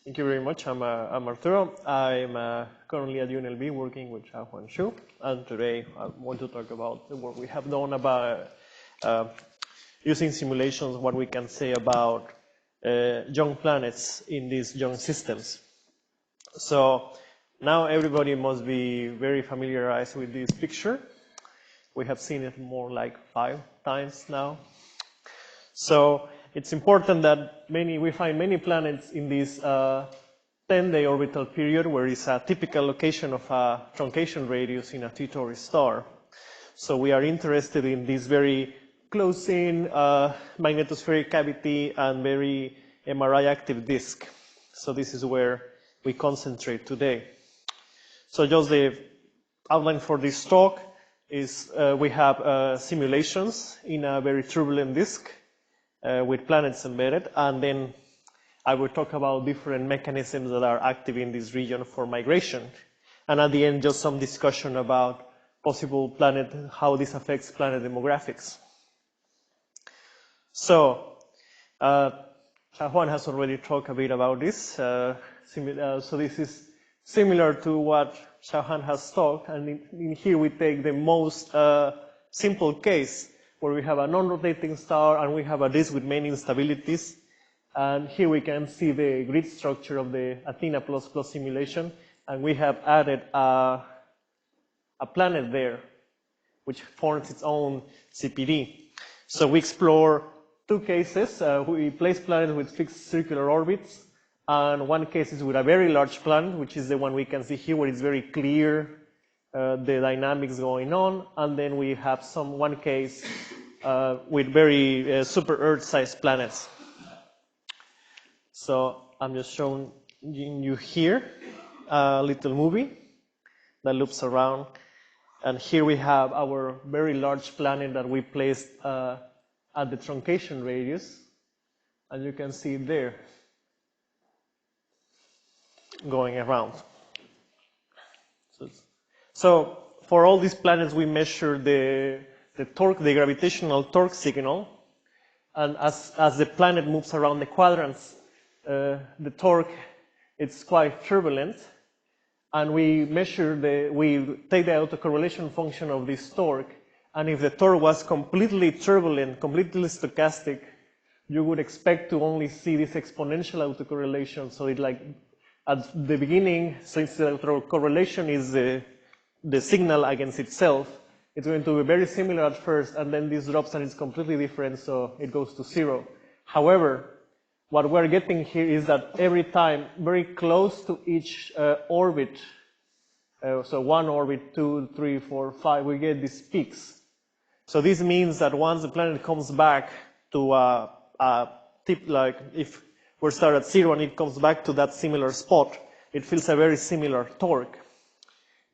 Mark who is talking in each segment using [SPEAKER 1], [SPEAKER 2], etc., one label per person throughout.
[SPEAKER 1] Thank you very much. I'm Arturo. I'm currently at UNLV working with Xiaohuan Xu, and today I want to talk about the work we have done about using simulations, what we can say about young planets in these young systems. So now everybody must be very familiarized with this picture. We have seen it more like 5 times now. So it's important that we find many planets in this 10-day orbital period where it's a typical location of a truncation radius in a T-Tauri star. So we are interested in this very close-in magnetospheric cavity and very MRI active disk. So this is where we concentrate today. So just the outline for this talk is we have simulations in a very turbulent disk with planets embedded, and then I will talk about different mechanisms that are active in this region for migration. And at the end, just some discussion about possible planet, how this affects planet demographics. So, Xiaohuan has already talked a bit about this. So this is similar to what Xiaohuan has talked, and in here we take the most simple case, where we have a non-rotating star and we have a disk with many instabilities. And here we can see the grid structure of the Athena++ simulation. And we have added a planet there, which forms its own CPD. So we explore 2 cases. We place planets with fixed circular orbits. And one case is with a very large planet, which is the one we can see here, where it's very clear the dynamics going on, and then we have one case with very super Earth-sized planets. So I'm just showing you here a little movie that loops around, and here we have our very large planet that we placed at the truncation radius, and you can see it there going around. So for all these planets, we measure the torque, the gravitational torque signal. And as the planet moves around the quadrants, the torque, it's quite turbulent. And we take the autocorrelation function of this torque. And if the torque was completely turbulent, completely stochastic, you would expect to only see this exponential autocorrelation. So it at the beginning, since the autocorrelation is the signal against itself, it's going to be very similar at first, and then this drops and it's completely different, so it goes to 0. However, what we're getting here is that every time, very close to each orbit, so 1 orbit, 2, 3, 4, 5, we get these peaks. So this means that once the planet comes back to a tip, like if we start at 0 and it comes back to that similar spot, it feels a very similar torque.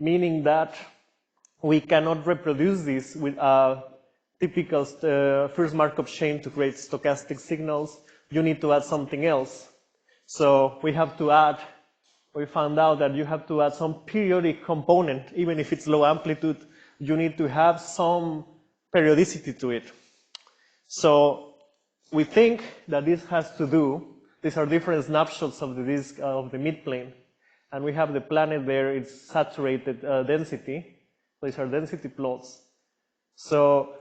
[SPEAKER 1] Meaning that we cannot reproduce this with a typical first Markov chain to create stochastic signals. You need to add something else. So we found out that you have to add some periodic component, even if it's low amplitude, you need to have some periodicity to it. So we think that this has to do, these are different snapshots of the disk of the midplane. And we have the planet there, it's saturated density. These are density plots. So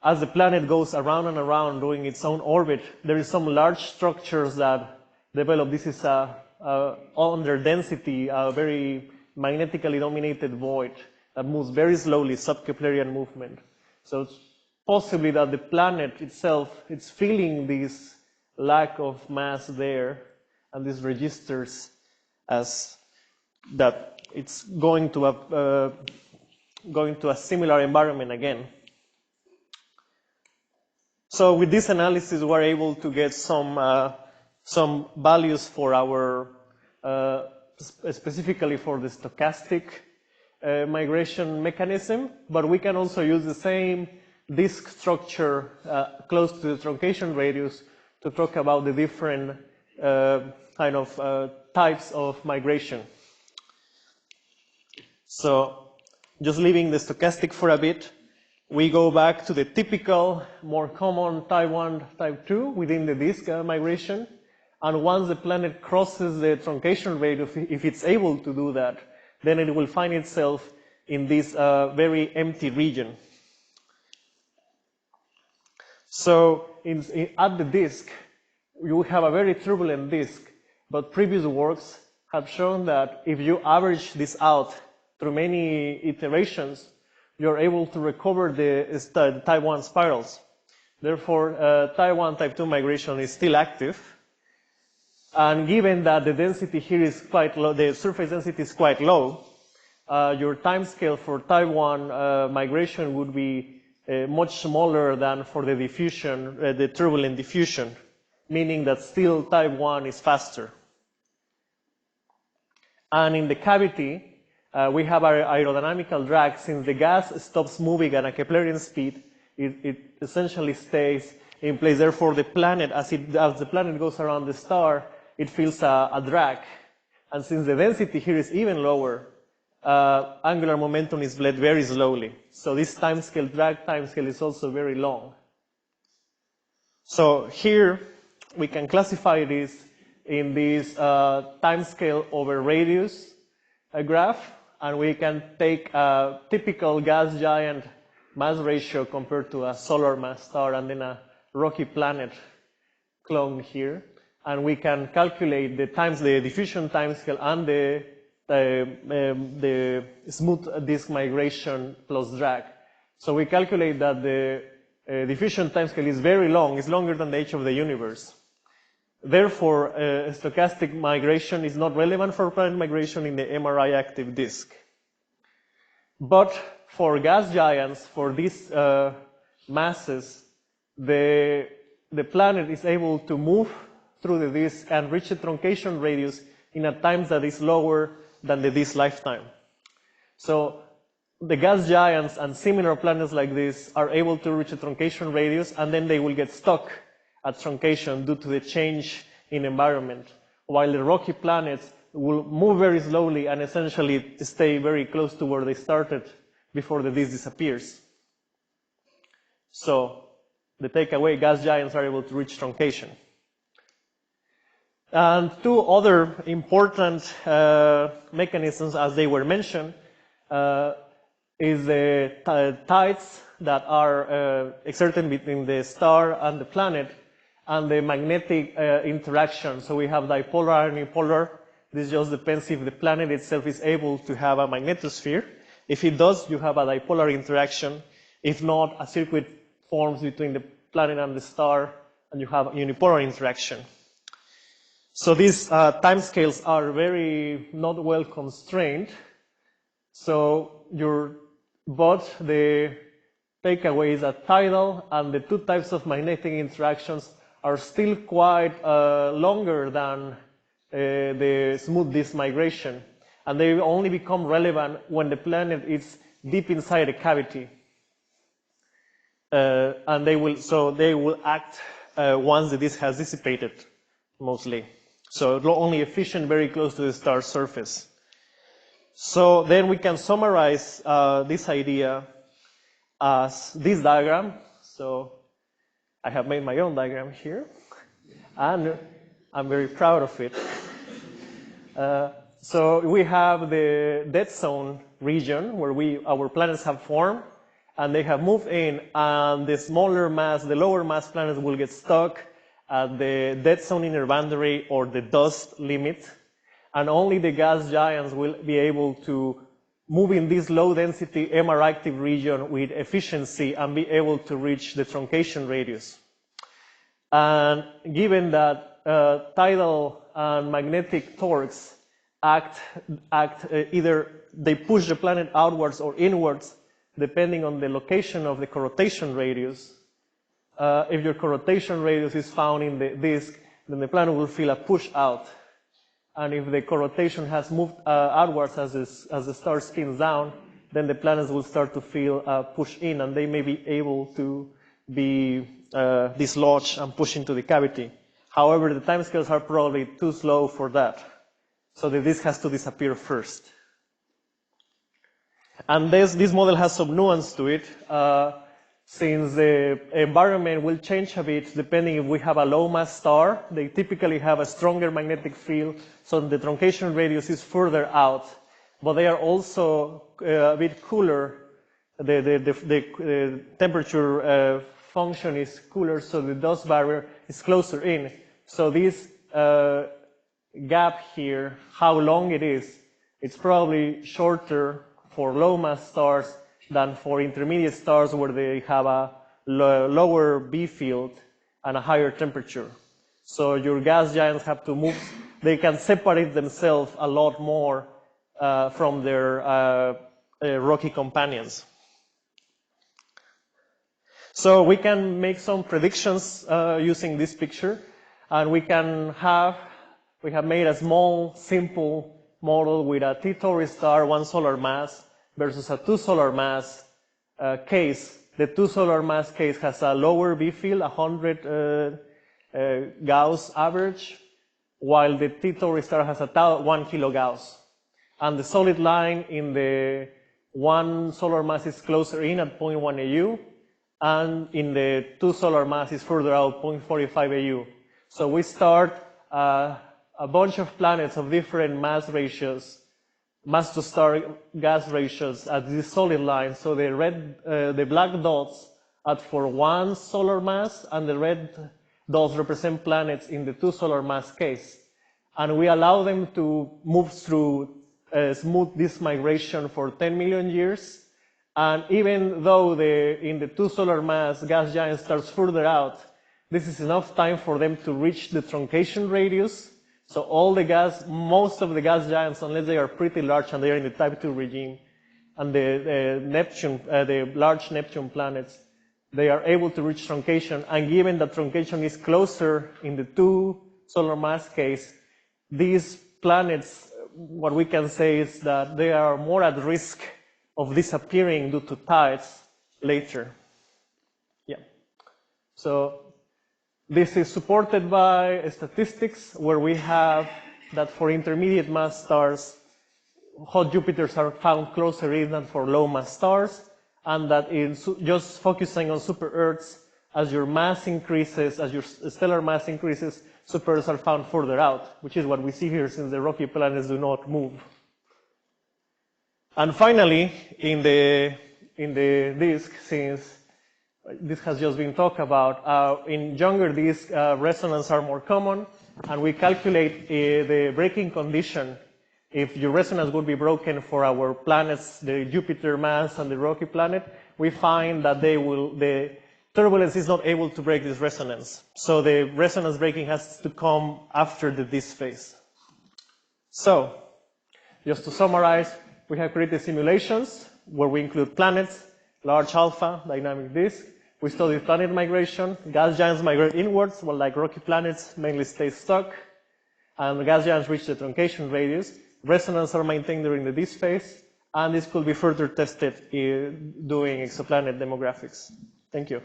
[SPEAKER 1] as the planet goes around and around doing its own orbit, there is some large structures that develop. This is under density, a very magnetically dominated void that moves very slowly, sub-Keplerian movement. So it's possibly that the planet itself, it's feeling this lack of mass there, and this registers as that it's going to a similar environment again. So with this analysis, we're able to get some values for our, specifically for the stochastic migration mechanism, but we can also use the same disk structure close to the truncation radius to talk about the different kind of types of migration. So just leaving the stochastic for a bit, we go back to the typical, more common type 1, type 2 within the disk migration. And once the planet crosses the truncation radius, if it's able to do that, then it will find itself in this very empty region. So at the disk, you have a very turbulent disk, but previous works have shown that if you average this out through many iterations, you're able to recover the type 1 spirals. Therefore, type 1, type 2 migration is still active. And given that the density here is quite low, the surface density is quite low, your time scale for type 1 migration would be much smaller than for the diffusion, the turbulent diffusion, meaning that still type 1 is faster. And in the cavity, we have our aerodynamical drag. Since the gas stops moving at a Keplerian speed, it essentially stays in place. Therefore, the planet, as the planet goes around the star, it feels a drag. And since the density here is even lower, angular momentum is bled very slowly. So this time scale, drag time scale, is also very long. So here we can classify this in this time scale over radius graph, and we can take a typical gas giant mass ratio compared to a solar mass star and then a rocky planet clone here. And we can calculate the diffusion timescale and the smooth disk migration plus drag. So we calculate that the diffusion timescale is very long. It's longer than the age of the universe. Therefore, stochastic migration is not relevant for planet migration in the MRI active disk. But for gas giants, for these masses, the planet is able to move through the disk and reach the truncation radius in a time that is lower than the disk lifetime. So the gas giants and similar planets like this are able to reach a truncation radius, and then they will get stuck at truncation due to the change in environment, while the rocky planets will move very slowly and essentially stay very close to where they started before the disk disappears. So the takeaway, gas giants are able to reach truncation. And two other important mechanisms, as they were mentioned, is the tides that are exerted between the star and the planet, and the magnetic interaction. So we have dipolar and unipolar. This just depends if the planet itself is able to have a magnetosphere. If it does, you have a dipolar interaction. If not, a circuit forms between the planet and the star, and you have a unipolar interaction. So these timescales are very not well constrained. So but the takeaway is that tidal and the two types of magnetic interactions are still quite longer than the smooth disk migration. And they only become relevant when the planet is deep inside a cavity. And they will act once the disk has dissipated, mostly. So only efficient very close to the star's surface. So then we can summarize this idea as this diagram. So I have made my own diagram here, and I'm very proud of it. So we have the dead zone region where our planets have formed, and they have moved in, and the smaller mass, the lower mass planets will get stuck at the dead zone inner boundary or the dust limit, and only the gas giants will be able to move in this low density MR active region with efficiency and be able to reach the truncation radius. And given that tidal and magnetic torques act either they push the planet outwards or inwards depending on the location of the corrotation radius. If your corrotation radius is found in the disk, then the planet will feel a push out. And if the corrotation has moved outwards as the star spins down, then the planets will start to feel a push in, and they may be able to be dislodged and pushed into the cavity. However, the timescales are probably too slow for that. So the disk has to disappear first. And this model has some nuance to it. since the environment will change a bit depending if we have a low mass star. They typically have a stronger magnetic field, so the truncation radius is further out. But they are also a bit cooler. The temperature function is cooler, so the dust barrier is closer in. So this gap here, how long it is, it's probably shorter for low mass stars than for intermediate stars where they have a lower B field and a higher temperature. So your gas giants have to move, they can separate themselves a lot more from their rocky companions. So we can make some predictions using this picture, and we have made a small, simple model with a T-Tauri star, 1 solar mass, versus a 2 solar mass case. The 2 solar mass case has a lower B field, 100 Gauss average, while the T-Tauri star has a 1 kilo Gauss. And the solid line in the 1 solar mass is closer in at 0.1 AU, and in the 2 solar mass is further out, 0.45 AU. So we start a bunch of planets of different mass ratios, mass to star gas ratios at this solid line. So the black dots are for 1 solar mass, and the red dots represent planets in the 2 solar mass case. And we allow them to move through smooth this migration for 10 million years. And even though in the 2 solar mass gas giant starts further out, this is enough time for them to reach the truncation radius. So most of the gas giants, unless they are pretty large and they are in the type 2 regime, and the large Neptune planets, they are able to reach truncation. And given that truncation is closer in the 2 solar mass case, these planets, what we can say is that they are more at risk of disappearing due to tides later. Yeah. So this is supported by statistics where we have that for intermediate mass stars, hot Jupiters are found closer in than for low mass stars, and that in just focusing on super Earths, as your mass increases, as your stellar mass increases, super Earths are found further out, which is what we see here since the rocky planets do not move. And finally, in the disk, since this has just been talked about, in younger disks, resonance are more common, and we calculate the breaking condition. If your resonance would be broken for our planets, the Jupiter mass and the rocky planet, we find that the turbulence is not able to break this resonance. So the resonance breaking has to come after the disk phase. So, just to summarize, we have created simulations where we include planets, large alpha, dynamic disk. We study planet migration. Gas giants migrate inwards, while like rocky planets mainly stay stuck. And gas giants reach the truncation radius. Resonance are maintained during the disk phase. And this could be further tested doing exoplanet demographics. Thank you.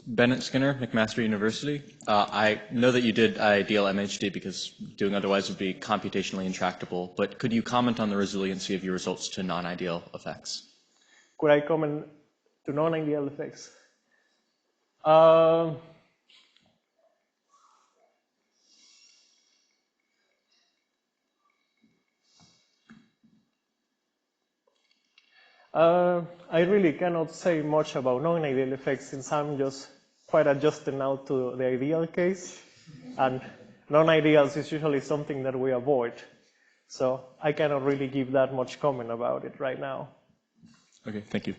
[SPEAKER 2] Bennett Skinner, McMaster University. I know that you did ideal MHD because doing otherwise would be computationally intractable, but could you comment on the resiliency of your results to non-ideal effects?
[SPEAKER 1] Could I comment to non-ideal effects? I really cannot say much about non-ideal effects since I'm just quite adjusted now to the ideal case, and non-ideals is usually something that we avoid. So I cannot really give that much comment about it right now.
[SPEAKER 2] Okay, thank you.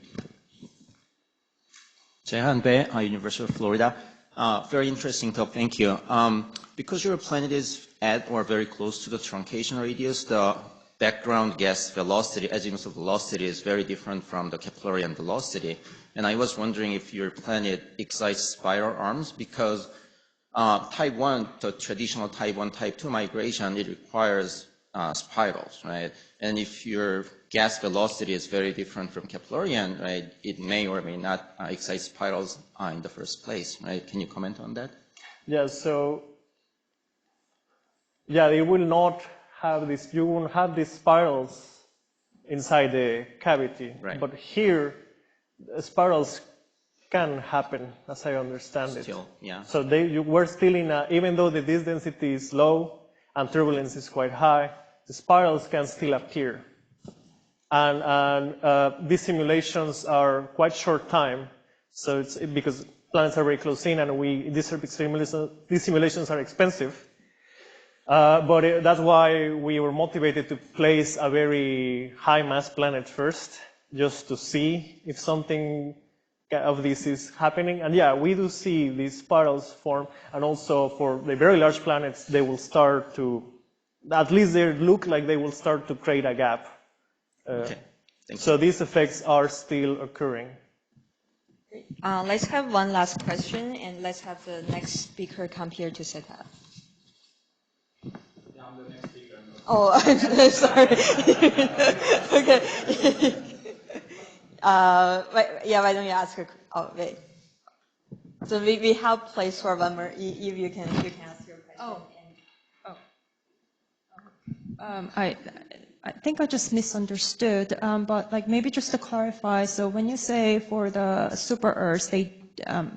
[SPEAKER 3] Jehan Bae, University of Florida. Very interesting talk, thank you. Because your planet is at or very close to the truncation radius, the background gas velocity, azimuthal velocity, is very different from the Keplerian velocity. And I was wondering if your planet excites spiral arms, because type 1, the traditional type 1, type 2 migration, it requires spirals, right? And if your gas velocity is very different from Keplerian, right, it may or may not excite spirals in the first place, right? Can you comment on that?
[SPEAKER 1] Yeah, so yeah, they will not have this, you won't have these spirals inside the cavity.
[SPEAKER 3] Right.
[SPEAKER 1] But here, spirals can happen, as I understand it.
[SPEAKER 3] Still, yeah.
[SPEAKER 1] So we're still in a, even though the disk density is low and turbulence is quite high, the spirals can still appear. And these simulations are quite short time, so it's because planets are very close in, and these simulations are expensive. But that's why we were motivated to place a very high mass planet first, just to see if something of this is happening. And yeah, we do see these spirals form, and also for the very large planets, they will start to, at least they look like they will start to create a gap.
[SPEAKER 3] Okay.
[SPEAKER 1] So these effects are still occurring.
[SPEAKER 4] Let's have one last question, and let's have the next speaker come here to set up.
[SPEAKER 2] Yeah, I'm the next speaker.
[SPEAKER 4] Oh, I'm sorry. Okay. Why don't you ask her? Oh, wait. So we have place for one more. If you can ask your question.
[SPEAKER 5] I think I just misunderstood, but like maybe just to clarify, so when you say for the super Earths, they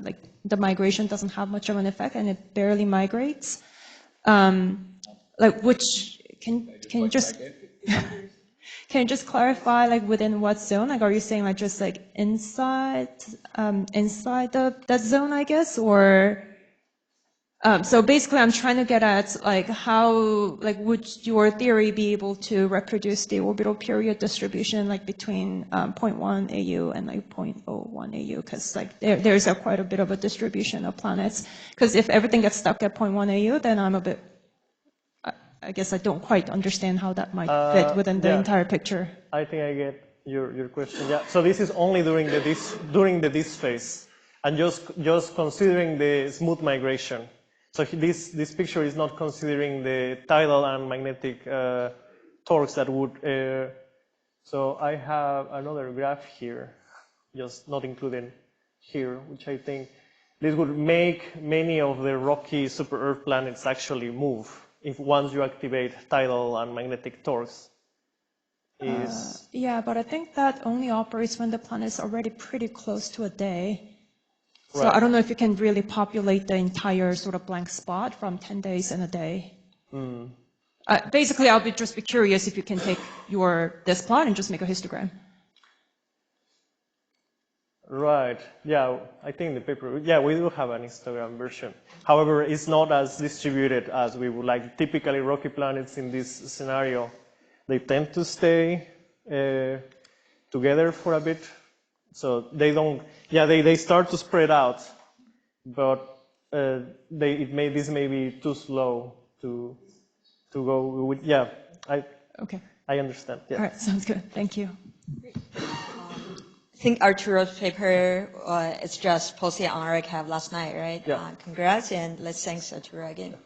[SPEAKER 5] like the migration doesn't have much of an effect and it barely migrates, like which can you just can you just clarify like within what zone? Like are you saying like just like inside that zone, I guess, or? So basically, I'm trying to get at like how, like, would your theory be able to reproduce the orbital period distribution like between 0.1 AU and like 0.01 AU? Because like there's quite a bit of a distribution of planets. Because if everything gets stuck at 0.1 AU, then I'm a bit, I guess I don't quite understand how that might fit within the entire picture.
[SPEAKER 1] I think I get your question. Yeah. So this is only during the disk phase, and just considering the smooth migration. So this picture is not considering the tidal and magnetic torques that would. So I have another graph here, just not included here, which I think this would make many of the rocky super-Earth planets actually move if once you activate tidal and magnetic torques.
[SPEAKER 5] Yeah, but I think that only operates when the planet is already pretty close to a day. So
[SPEAKER 1] Right.
[SPEAKER 5] I don't know if you can really populate the entire sort of blank spot from 10 days in a day. Basically, I'll just be curious if you can take this plot and just make a histogram.
[SPEAKER 1] Right. Yeah, I think the paper. Yeah, we do have an histogram version. However, it's not as distributed as we would like. Typically, rocky planets in this scenario, they tend to stay together for a bit. So they don't. Yeah, they start to spread out, but this may be too slow to go with. Yeah,
[SPEAKER 5] Okay.
[SPEAKER 1] I understand. Yeah.
[SPEAKER 5] All right, sounds good. Thank you.
[SPEAKER 4] I think Arturo's paper is just posted on arXiv last night, right?
[SPEAKER 1] Yeah.
[SPEAKER 4] Congrats, and let's thank Arturo again.